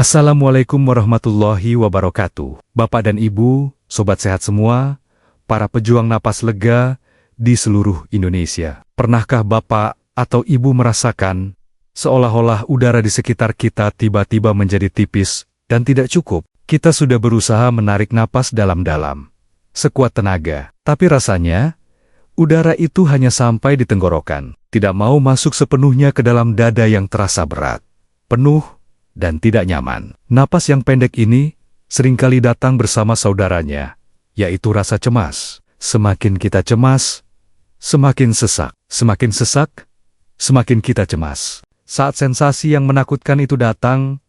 Assalamualaikum warahmatullahi wabarakatuh. Bapak dan Ibu, sobat sehat semua, para pejuang napas lega di seluruh Indonesia. Pernahkah Bapak atau Ibu merasakan seolah-olah udara di sekitar kita tiba-tiba menjadi tipis dan tidak cukup? Kita sudah berusaha menarik napas dalam-dalam, sekuat tenaga, tapi rasanya udara itu hanya sampai di tenggorokan, tidak mau masuk sepenuhnya ke dalam dada yang terasa berat, penuh, dan tidak nyaman. Napas yang pendek ini seringkali datang bersama saudaranya, yaitu rasa cemas. Semakin kita cemas, semakin sesak. Semakin sesak, semakin kita cemas. Saat sensasi yang menakutkan itu datang,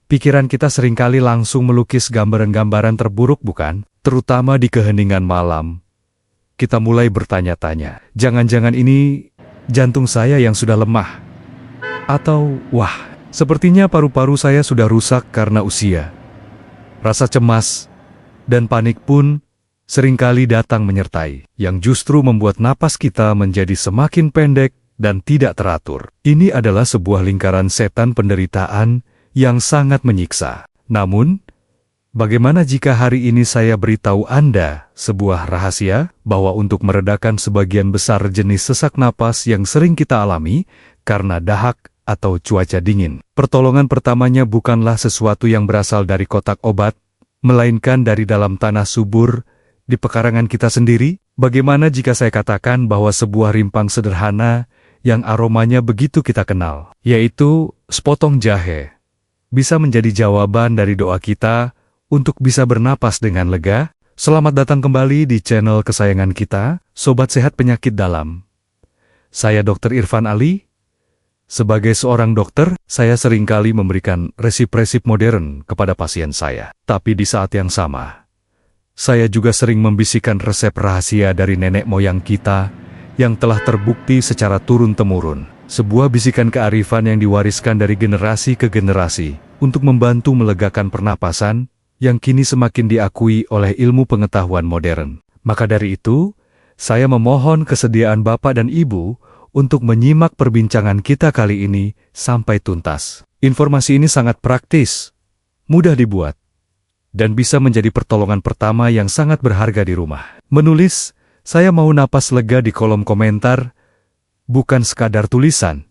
pikiran kita seringkali langsung melukis gambaran-gambaran terburuk, bukan? Terutama di keheningan malam. Kita mulai bertanya-tanya, jangan-jangan ini jantung saya yang sudah lemah? Atau, wah, sepertinya paru-paru saya sudah rusak karena usia. Rasa cemas dan panik pun seringkali datang menyertai, yang justru membuat napas kita menjadi semakin pendek dan tidak teratur. Ini adalah sebuah lingkaran setan penderitaan yang sangat menyiksa. Namun, bagaimana jika hari ini saya beritahu Anda sebuah rahasia bahwa untuk meredakan sebagian besar jenis sesak napas yang sering kita alami karena dahak atau cuaca dingin, pertolongan pertamanya bukanlah sesuatu yang berasal dari kotak obat, melainkan dari dalam tanah subur di pekarangan kita sendiri. Bagaimana jika saya katakan bahwa sebuah rimpang sederhana yang aromanya begitu kita kenal, yaitu sepotong jahe, bisa menjadi jawaban dari doa kita untuk bisa bernapas dengan lega? Selamat datang kembali di channel kesayangan kita, Sobat Sehat Penyakit Dalam. Saya Dr. Irfan Ali. Sebagai seorang dokter, saya seringkali memberikan resep-resep modern kepada pasien saya. Tapi di saat yang sama, saya juga sering membisikkan resep rahasia dari nenek moyang kita yang telah terbukti secara turun-temurun. Sebuah bisikan kearifan yang diwariskan dari generasi ke generasi untuk membantu melegakan pernapasan yang kini semakin diakui oleh ilmu pengetahuan modern. Maka dari itu, saya memohon kesediaan Bapak dan Ibu untuk menyimak perbincangan kita kali ini sampai tuntas. Informasi ini sangat praktis, mudah dibuat, dan bisa menjadi pertolongan pertama yang sangat berharga di rumah. Menulis, saya mau napas lega di kolom komentar, bukan sekadar tulisan,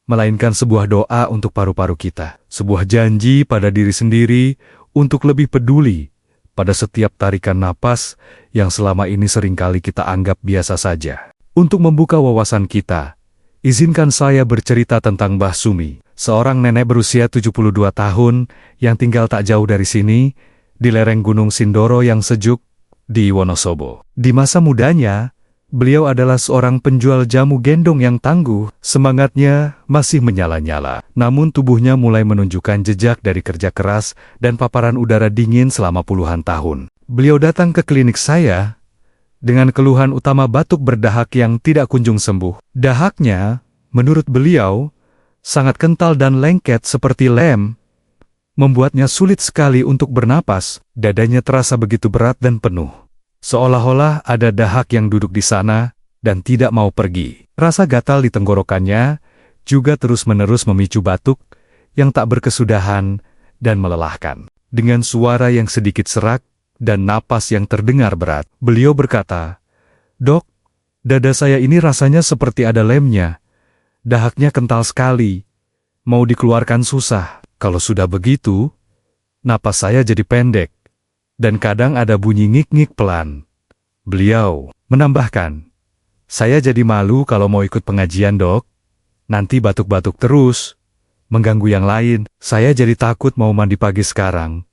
melainkan sebuah doa untuk paru-paru kita. Sebuah janji pada diri sendiri untuk lebih peduli pada setiap tarikan napas yang selama ini seringkali kita anggap biasa saja. Untuk membuka wawasan kita, izinkan saya bercerita tentang Mbah Sumi, seorang nenek berusia 72 tahun yang tinggal tak jauh dari sini, di lereng Gunung Sindoro yang sejuk, di Wonosobo. Di masa mudanya, beliau adalah seorang penjual jamu gendong yang tangguh, semangatnya masih menyala-nyala. Namun tubuhnya mulai menunjukkan jejak dari kerja keras dan paparan udara dingin selama puluhan tahun. Beliau datang ke klinik saya dengan keluhan utama batuk berdahak yang tidak kunjung sembuh. Dahaknya, menurut beliau, sangat kental dan lengket seperti lem, membuatnya sulit sekali untuk bernapas. Dadanya terasa begitu berat dan penuh, seolah-olah ada dahak yang duduk di sana dan tidak mau pergi. Rasa gatal di tenggorokannya juga terus-menerus memicu batuk yang tak berkesudahan dan melelahkan. Dengan suara yang sedikit serak dan napas yang terdengar berat, beliau berkata, "Dok, dada saya ini rasanya seperti ada lemnya. Dahaknya kental sekali. Mau dikeluarkan susah. Kalau sudah begitu, napas saya jadi pendek. Dan kadang ada bunyi ngik-ngik pelan." Beliau menambahkan, "Saya jadi malu kalau mau ikut pengajian, Dok. Nanti batuk-batuk terus, mengganggu yang lain. Saya jadi takut mau mandi pagi sekarang.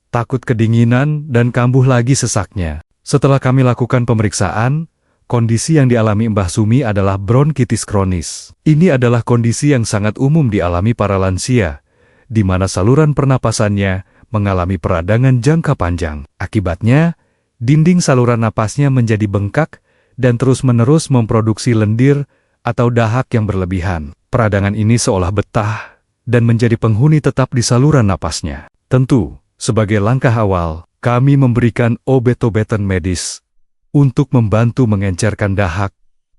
Takut kedinginan dan kambuh lagi sesaknya." Setelah kami lakukan pemeriksaan, kondisi yang dialami Mbah Sumi adalah bronkitis kronis. Ini adalah kondisi yang sangat umum dialami para lansia, di mana saluran pernapasannya mengalami peradangan jangka panjang. Akibatnya, dinding saluran napasnya menjadi bengkak dan terus-menerus memproduksi lendir atau dahak yang berlebihan. Peradangan ini seolah betah dan menjadi penghuni tetap di saluran napasnya. Tentu, sebagai langkah awal, kami memberikan obat-obatan medis untuk membantu mengencerkan dahak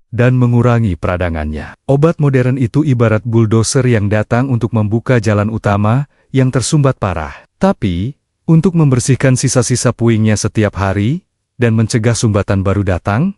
dan mengurangi peradangannya. Obat modern itu ibarat buldoser yang datang untuk membuka jalan utama yang tersumbat parah. Tapi, untuk membersihkan sisa-sisa puingnya setiap hari dan mencegah sumbatan baru datang,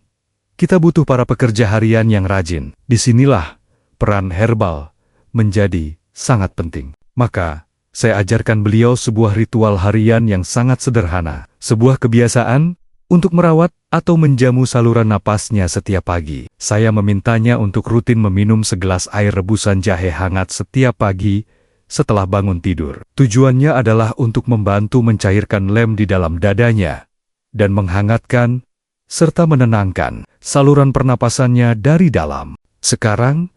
kita butuh para pekerja harian yang rajin. Disinilah peran herbal menjadi sangat penting. Maka, saya ajarkan beliau sebuah ritual harian yang sangat sederhana, sebuah kebiasaan untuk merawat atau menjamu saluran napasnya setiap pagi. Saya memintanya untuk rutin meminum segelas air rebusan jahe hangat setiap pagi setelah bangun tidur. Tujuannya adalah untuk membantu mencairkan lem di dalam dadanya dan menghangatkan serta menenangkan saluran pernapasannya dari dalam. Sekarang,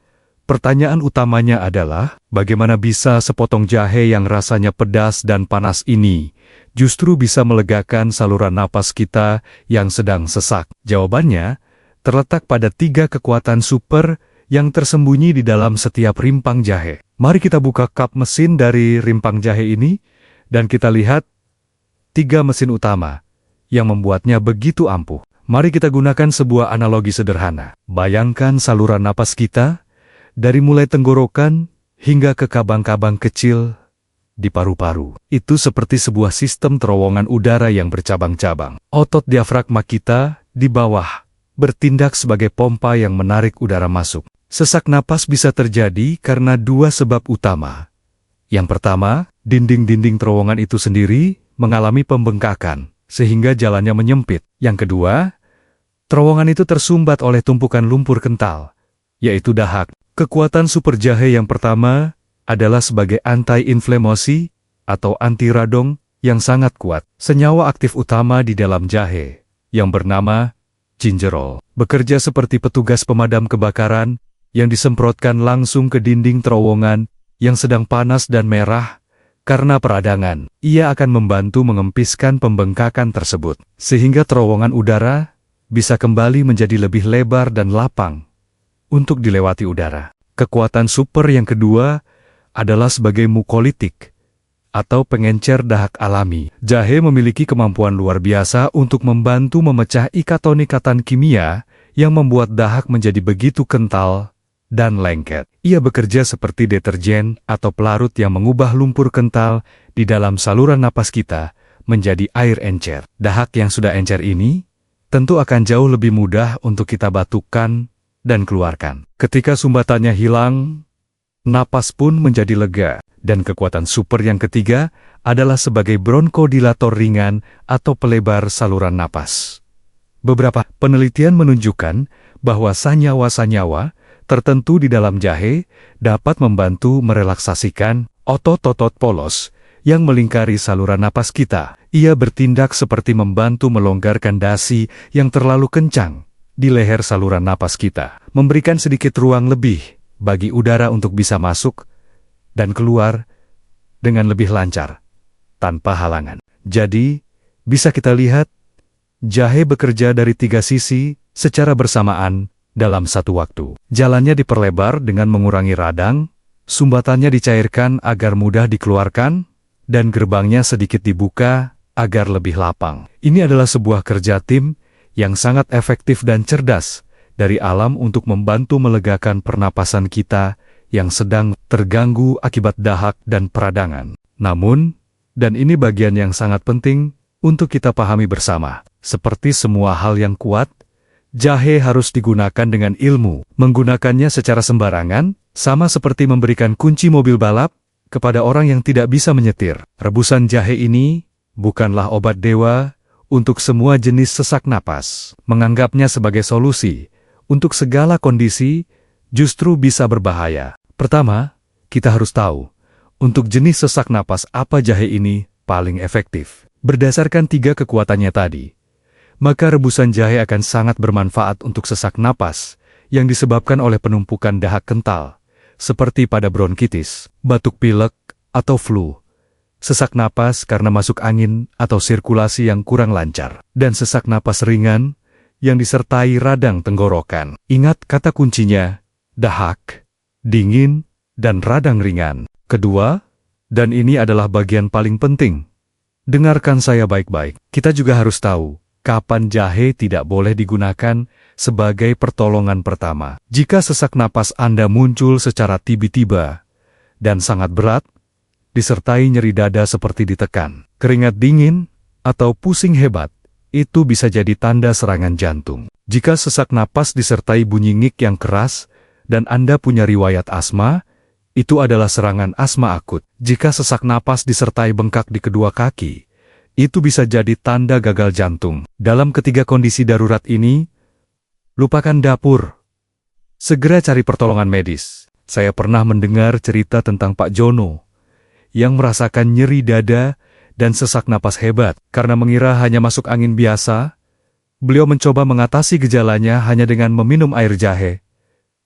pertanyaan utamanya adalah, bagaimana bisa sepotong jahe yang rasanya pedas dan panas ini justru bisa melegakan saluran napas kita yang sedang sesak? Jawabannya terletak pada 3 kekuatan super yang tersembunyi di dalam setiap rimpang jahe. Mari kita buka kap mesin dari rimpang jahe ini, dan kita lihat 3 mesin utama yang membuatnya begitu ampuh. Mari kita gunakan sebuah analogi sederhana. Bayangkan saluran napas kita, dari mulai tenggorokan hingga ke kabang-kabang kecil di paru-paru. Itu seperti sebuah sistem terowongan udara yang bercabang-cabang. Otot diafragma kita di bawah bertindak sebagai pompa yang menarik udara masuk. Sesak napas bisa terjadi karena 2 sebab utama. Yang pertama, dinding-dinding terowongan itu sendiri mengalami pembengkakan, sehingga jalannya menyempit. Yang kedua, terowongan itu tersumbat oleh tumpukan lumpur kental, yaitu dahak. Kekuatan super jahe yang pertama adalah sebagai anti-inflamasi atau anti-radon yang sangat kuat. Senyawa aktif utama di dalam jahe, yang bernama gingerol, bekerja seperti petugas pemadam kebakaran yang disemprotkan langsung ke dinding terowongan yang sedang panas dan merah karena peradangan. Ia akan membantu mengempiskan pembengkakan tersebut, sehingga terowongan udara bisa kembali menjadi lebih lebar dan lapang untuk dilewati udara. Kekuatan super yang kedua adalah sebagai mukolitik atau pengencer dahak alami. Jahe memiliki kemampuan luar biasa untuk membantu memecah ikatan-ikatan kimia yang membuat dahak menjadi begitu kental dan lengket. Ia bekerja seperti deterjen atau pelarut yang mengubah lumpur kental di dalam saluran napas kita menjadi air encer. Dahak yang sudah encer ini tentu akan jauh lebih mudah untuk kita batukkan dan keluarkan. Ketika sumbatannya hilang, napas pun menjadi lega. Dan kekuatan super yang ketiga adalah sebagai bronkodilator ringan atau pelebar saluran napas. Beberapa penelitian menunjukkan bahwa senyawa-senyawa tertentu di dalam jahe dapat membantu merelaksasikan otot-otot polos yang melingkari saluran napas kita. Ia bertindak seperti membantu melonggarkan dasi yang terlalu kencang di leher saluran napas kita, memberikan sedikit ruang lebih bagi udara untuk bisa masuk dan keluar dengan lebih lancar, tanpa halangan. Jadi, bisa kita lihat, jahe bekerja dari 3 sisi secara bersamaan dalam satu waktu. Jalannya diperlebar dengan mengurangi radang, sumbatannya dicairkan agar mudah dikeluarkan, dan gerbangnya sedikit dibuka agar lebih lapang. Ini adalah sebuah kerja tim yang sangat efektif dan cerdas dari alam untuk membantu melegakan pernapasan kita yang sedang terganggu akibat dahak dan peradangan. Namun, dan ini bagian yang sangat penting untuk kita pahami bersama, seperti semua hal yang kuat, jahe harus digunakan dengan ilmu. Menggunakannya secara sembarangan, sama seperti memberikan kunci mobil balap kepada orang yang tidak bisa menyetir. Rebusan jahe ini bukanlah obat dewa untuk semua jenis sesak napas. Menganggapnya sebagai solusi untuk segala kondisi justru bisa berbahaya. Pertama, kita harus tahu, untuk jenis sesak napas apa jahe ini paling efektif. Berdasarkan 3 kekuatannya tadi, maka rebusan jahe akan sangat bermanfaat untuk sesak napas yang disebabkan oleh penumpukan dahak kental, seperti pada bronkitis, batuk pilek, atau flu, sesak napas karena masuk angin atau sirkulasi yang kurang lancar, dan sesak napas ringan yang disertai radang tenggorokan. Ingat kata kuncinya, dahak, dingin, dan radang ringan. Kedua, dan ini adalah bagian paling penting, dengarkan saya baik-baik. Kita juga harus tahu kapan jahe tidak boleh digunakan sebagai pertolongan pertama. Jika sesak napas Anda muncul secara tiba-tiba dan sangat berat, disertai nyeri dada seperti ditekan, keringat dingin, atau pusing hebat, itu bisa jadi tanda serangan jantung. Jika sesak napas disertai bunyi ngik yang keras, dan Anda punya riwayat asma, itu adalah serangan asma akut. Jika sesak napas disertai bengkak di kedua kaki, itu bisa jadi tanda gagal jantung. Dalam ketiga kondisi darurat ini, lupakan dapur. Segera cari pertolongan medis. Saya pernah mendengar cerita tentang Pak Jono yang merasakan nyeri dada dan sesak napas hebat. Karena mengira hanya masuk angin biasa, beliau mencoba mengatasi gejalanya hanya dengan meminum air jahe.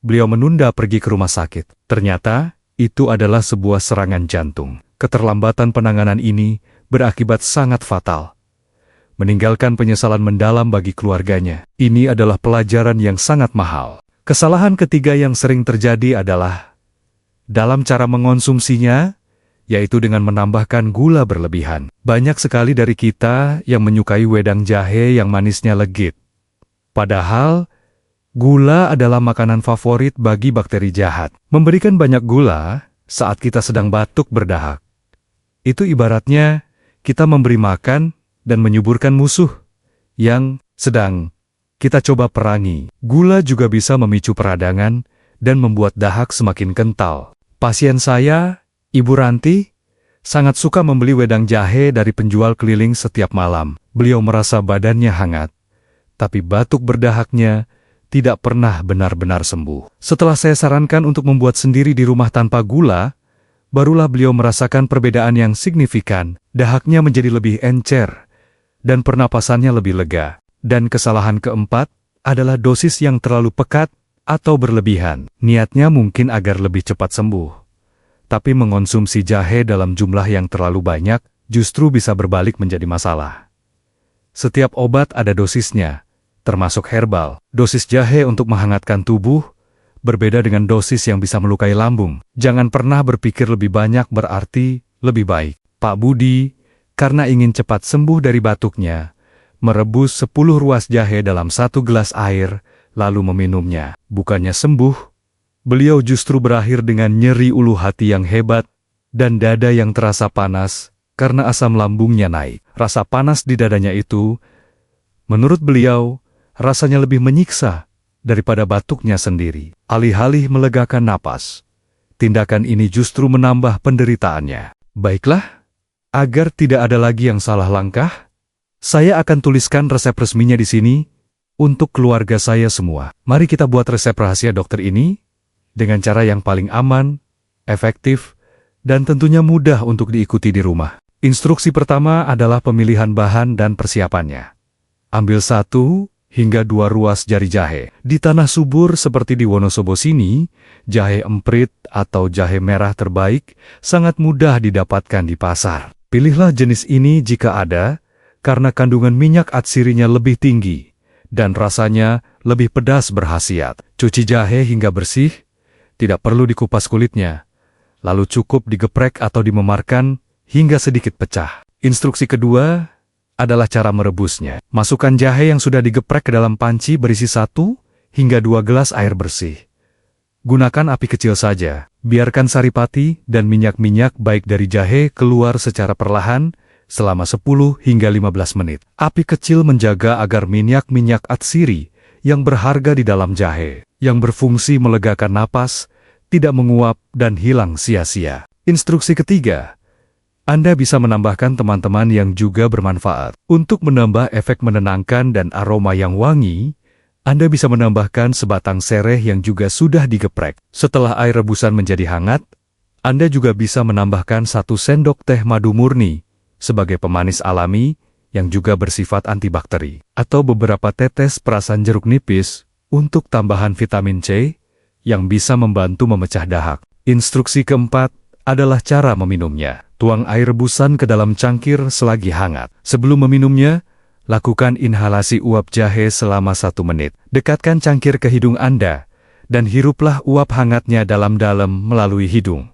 Beliau menunda pergi ke rumah sakit. Ternyata, itu adalah sebuah serangan jantung. Keterlambatan penanganan ini berakibat sangat fatal, meninggalkan penyesalan mendalam bagi keluarganya. Ini adalah pelajaran yang sangat mahal. Kesalahan ketiga yang sering terjadi adalah dalam cara mengonsumsinya, yaitu dengan menambahkan gula berlebihan. Banyak sekali dari kita yang menyukai wedang jahe yang manisnya legit. Padahal, gula adalah makanan favorit bagi bakteri jahat. Memberikan banyak gula saat kita sedang batuk berdahak, itu ibaratnya kita memberi makan dan menyuburkan musuh yang sedang kita coba perangi. Gula juga bisa memicu peradangan dan membuat dahak semakin kental. Pasien saya, Ibu Ranti, sangat suka membeli wedang jahe dari penjual keliling setiap malam. Beliau merasa badannya hangat, tapi batuk berdahaknya tidak pernah benar-benar sembuh. Setelah saya sarankan untuk membuat sendiri di rumah tanpa gula, barulah beliau merasakan perbedaan yang signifikan. Dahaknya menjadi lebih encer, dan pernapasannya lebih lega. Dan kesalahan keempat adalah dosis yang terlalu pekat atau berlebihan. Niatnya mungkin agar lebih cepat sembuh, tapi mengonsumsi jahe dalam jumlah yang terlalu banyak justru bisa berbalik menjadi masalah. Setiap obat ada dosisnya, termasuk herbal. Dosis jahe untuk menghangatkan tubuh berbeda dengan dosis yang bisa melukai lambung. Jangan pernah berpikir lebih banyak berarti lebih baik. Pak Budi, karena ingin cepat sembuh dari batuknya, merebus 10 ruas jahe dalam 1 gelas air, lalu meminumnya. Bukannya sembuh, beliau justru berakhir dengan nyeri ulu hati yang hebat dan dada yang terasa panas karena asam lambungnya naik. Rasa panas di dadanya itu, menurut beliau, rasanya lebih menyiksa daripada batuknya sendiri. Alih-alih melegakan napas, tindakan ini justru menambah penderitaannya. Baiklah, agar tidak ada lagi yang salah langkah, saya akan tuliskan resep resminya di sini untuk keluarga saya semua. Mari kita buat resep rahasia dokter ini dengan cara yang paling aman, efektif, dan tentunya mudah untuk diikuti di rumah. Instruksi pertama adalah pemilihan bahan dan persiapannya. Ambil 1 hingga 2 ruas jari jahe. Di tanah subur seperti di Wonosobo sini, jahe emprit atau jahe merah terbaik sangat mudah didapatkan di pasar. Pilihlah jenis ini jika ada, karena kandungan minyak atsirinya lebih tinggi dan rasanya lebih pedas berkhasiat. Cuci jahe hingga bersih, tidak perlu dikupas kulitnya, lalu cukup digeprek atau dimemarkan hingga sedikit pecah. Instruksi kedua adalah cara merebusnya. Masukkan jahe yang sudah digeprek ke dalam panci berisi 1 hingga 2 gelas air bersih. Gunakan api kecil saja. Biarkan saripati dan minyak-minyak baik dari jahe keluar secara perlahan selama 10 hingga 15 menit. Api kecil menjaga agar minyak-minyak atsiri yang berharga di dalam jahe, yang berfungsi melegakan napas, tidak menguap dan hilang sia-sia. Instruksi ketiga, Anda bisa menambahkan teman-teman yang juga bermanfaat. Untuk menambah efek menenangkan dan aroma yang wangi, Anda bisa menambahkan sebatang sereh yang juga sudah digeprek. Setelah air rebusan menjadi hangat, Anda juga bisa menambahkan 1 sendok teh madu murni sebagai pemanis alami yang juga bersifat antibakteri, atau beberapa tetes perasan jeruk nipis untuk tambahan vitamin C yang bisa membantu memecah dahak. Instruksi keempat adalah cara meminumnya. Tuang air rebusan ke dalam cangkir selagi hangat. Sebelum meminumnya, lakukan inhalasi uap jahe selama 1 menit. Dekatkan cangkir ke hidung Anda, dan hiruplah uap hangatnya dalam-dalam melalui hidung.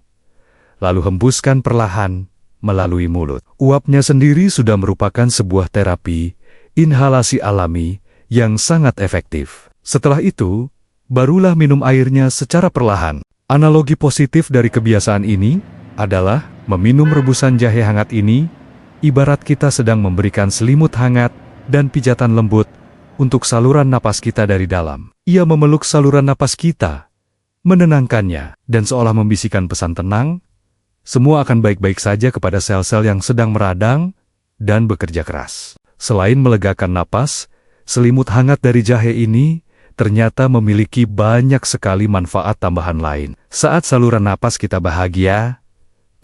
Lalu hembuskan perlahan melalui mulut. Uapnya sendiri sudah merupakan sebuah terapi inhalasi alami yang sangat efektif. Setelah itu, barulah minum airnya secara perlahan. Analogi positif dari kebiasaan ini adalah Meminum rebusan jahe hangat ini, ibarat kita sedang memberikan selimut hangat dan pijatan lembut untuk saluran napas kita dari dalam. Ia memeluk saluran napas kita, menenangkannya, dan seolah membisikkan pesan tenang, semua akan baik-baik saja kepada sel-sel yang sedang meradang dan bekerja keras. Selain melegakan napas, selimut hangat dari jahe ini ternyata memiliki banyak sekali manfaat tambahan lain. Saat saluran napas kita bahagia,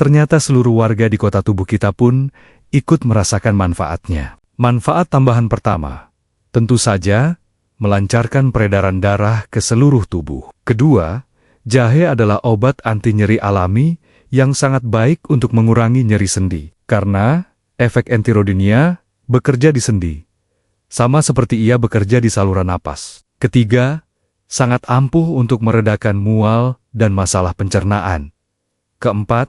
ternyata seluruh warga di kota tubuh kita pun ikut merasakan manfaatnya. Manfaat tambahan pertama, tentu saja, melancarkan peredaran darah ke seluruh tubuh. Kedua, jahe adalah obat anti nyeri alami yang sangat baik untuk mengurangi nyeri sendi, karena efek entirodinia bekerja di sendi, sama seperti ia bekerja di saluran napas. Ketiga, sangat ampuh untuk meredakan mual dan masalah pencernaan. Keempat,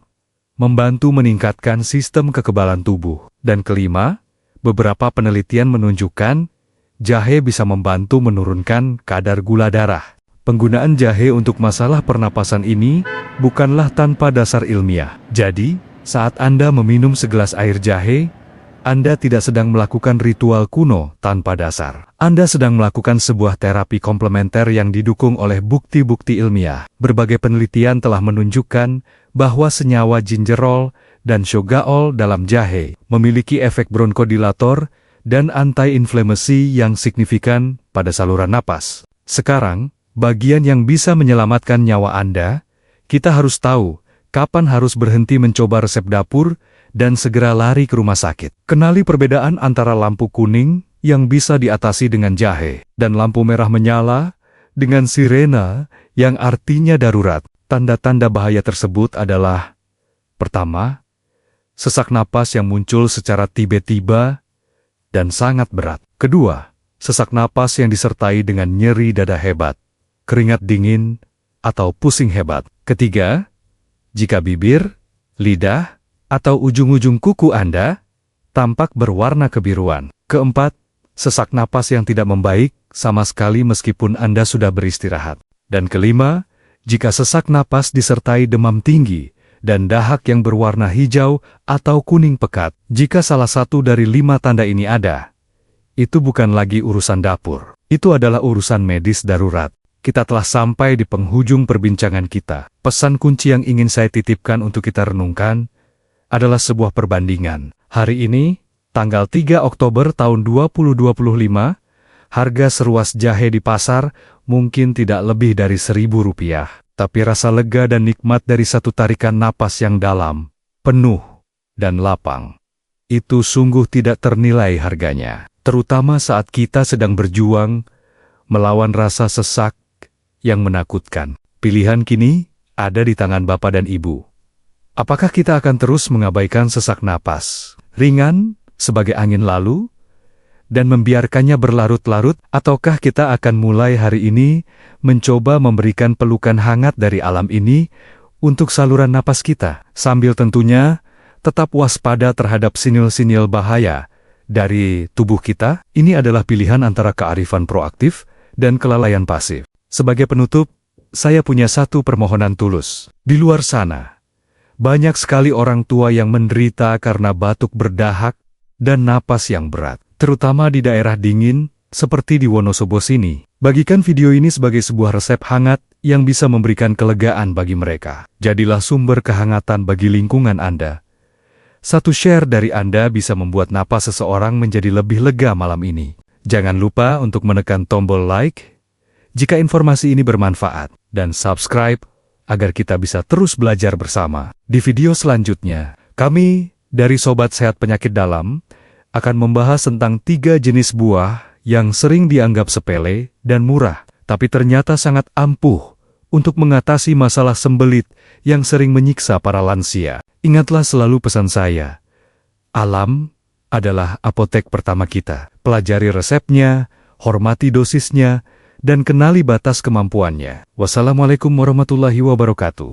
membantu meningkatkan sistem kekebalan tubuh. Dan kelima, beberapa penelitian menunjukkan jahe bisa membantu menurunkan kadar gula darah. Penggunaan jahe untuk masalah pernapasan ini bukanlah tanpa dasar ilmiah. Jadi, saat Anda meminum segelas air jahe, Anda tidak sedang melakukan ritual kuno tanpa dasar. Anda sedang melakukan sebuah terapi komplementer yang didukung oleh bukti-bukti ilmiah. Berbagai penelitian telah menunjukkan bahwa senyawa gingerol dan shogaol dalam jahe memiliki efek bronkodilator dan anti-inflamasi yang signifikan pada saluran napas. Sekarang, bagian yang bisa menyelamatkan nyawa Anda, kita harus tahu kapan harus berhenti mencoba resep dapur dan segera lari ke rumah sakit. Kenali perbedaan antara lampu kuning yang bisa diatasi dengan jahe dan lampu merah menyala dengan sirena yang artinya darurat. Tanda-tanda bahaya tersebut adalah: pertama, sesak napas yang muncul secara tiba-tiba dan sangat berat. Kedua, sesak napas yang disertai dengan nyeri dada hebat, keringat dingin, atau pusing hebat. Ketiga, jika bibir, lidah, atau ujung-ujung kuku Anda tampak berwarna kebiruan. Keempat, sesak napas yang tidak membaik sama sekali meskipun Anda sudah beristirahat. Dan kelima, jika sesak napas disertai demam tinggi dan dahak yang berwarna hijau atau kuning pekat. Jika salah satu dari 5 tanda ini ada, itu bukan lagi urusan dapur. Itu adalah urusan medis darurat. Kita telah sampai di penghujung perbincangan kita. Pesan kunci yang ingin saya titipkan untuk kita renungkan adalah sebuah perbandingan. Hari ini, tanggal 3 Oktober tahun 2025, harga seruas jahe di pasar mungkin tidak lebih dari Rp1.000. Tapi rasa lega dan nikmat dari satu tarikan napas yang dalam, penuh, dan lapang, itu sungguh tidak ternilai harganya. Terutama saat kita sedang berjuang melawan rasa sesak yang menakutkan. Pilihan kini ada di tangan Bapak dan Ibu. Apakah kita akan terus mengabaikan sesak napas ringan sebagai angin lalu dan membiarkannya berlarut-larut, ataukah kita akan mulai hari ini mencoba memberikan pelukan hangat dari alam ini untuk saluran napas kita, sambil tentunya tetap waspada terhadap sinyal-sinyal bahaya dari tubuh kita? Ini adalah pilihan antara kearifan proaktif dan kelalaian pasif. Sebagai penutup, saya punya satu permohonan tulus. Di luar sana, banyak sekali orang tua yang menderita karena batuk berdahak dan napas yang berat, terutama di daerah dingin seperti di Wonosobo sini. Bagikan video ini sebagai sebuah resep hangat yang bisa memberikan kelegaan bagi mereka. Jadilah sumber kehangatan bagi lingkungan Anda. Satu share dari Anda bisa membuat napas seseorang menjadi lebih lega malam ini. Jangan lupa untuk menekan tombol like jika informasi ini bermanfaat, dan subscribe agar kita bisa terus belajar bersama. Di video selanjutnya, kami dari Sobat Sehat Penyakit Dalam akan membahas tentang 3 jenis buah yang sering dianggap sepele dan murah, tapi ternyata sangat ampuh untuk mengatasi masalah sembelit yang sering menyiksa para lansia. Ingatlah selalu pesan saya, alam adalah apotek pertama kita. Pelajari resepnya, hormati dosisnya, dan kenali batas kemampuannya. Wassalamualaikum warahmatullahi wabarakatuh.